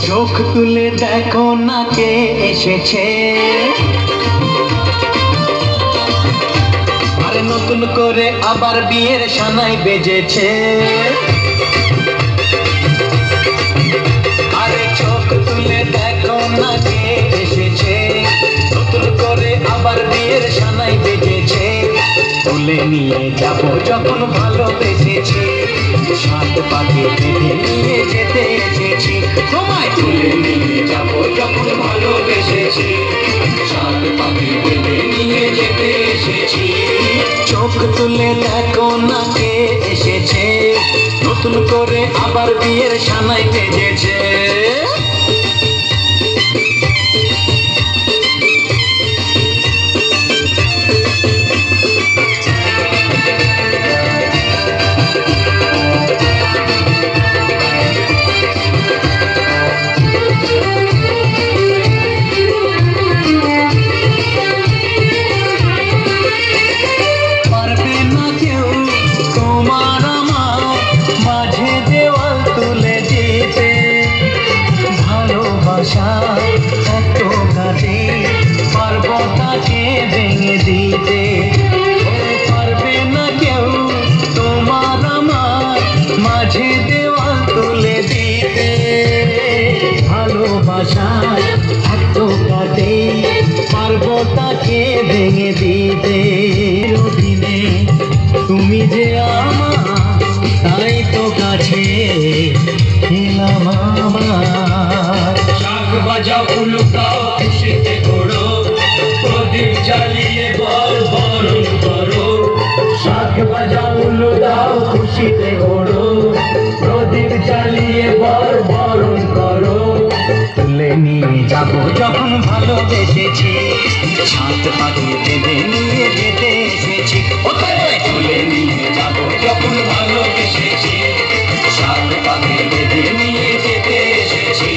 চোখ তুলে দেখো না কে এসেছে, আরে নতুন করে আবার বিয়ের সানাই বেজেছে। আরে চোখ তুলে দেখো না কে এসেছে, নতুন করে আবার বিয়ের সানাই বেজেছে। তুলে নিয়ে যাব যখন ভালোবেসেছি, সাত পাকে বেঁধে নিয়ে যেতে এসেছি। তোমায় তুলে নিয়ে যাব যখন ভালোবেসেছি, সাত পাকে বেঁধে নিয়ে যেতে এসেছি। চোখ তুলে দেখো না কে এসেছে, নতুন করে আবার বিয়ের সানাই বেজেছে। পর্বতকে ভেঙে দিতে পারবে না কেউ, তোমার আমার মাঝে দেওয়াল তুলে দিতে। ভালোবাসার এত কাটে পার্বতকে ভেঙে দিতে। দিনে তুমি যে আমার, তাই তো কাছে এলাম আমার। শাক বাজা উলুকাও খুশিতে ঘোড়ো, প্রদীপ জ্বালিয়ে বল বরণ করো। শাক বাজা উলু দাও খুশিতে ঘোড়ো, প্রদীপ জ্বালিয়ে বল বরণ করো। তুলে নিয়ে যাব যখন ভালোবেসেছি, সাত পাকে বেঁধে নিয়ে যেতে এসেছি। তুলে নিয়ে যাব যখন ভালোবেসেছি, সাত পাকে বেঁধে নিয়ে যেতে এসেছি।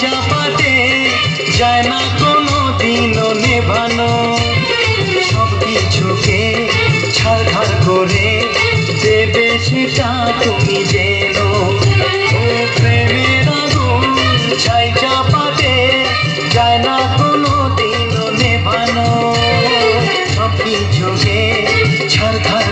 চাপাতে যায় না কোনো দিনও নেভানো, সব কিছুকে ছাড়খাড় করে দেবে সেটা তুমি জেনো। ও প্রেমের আগুন ছাই চাপাতে যায় না কোনো দিনও নেভানো, সব কিছুকে ছাড়খাড়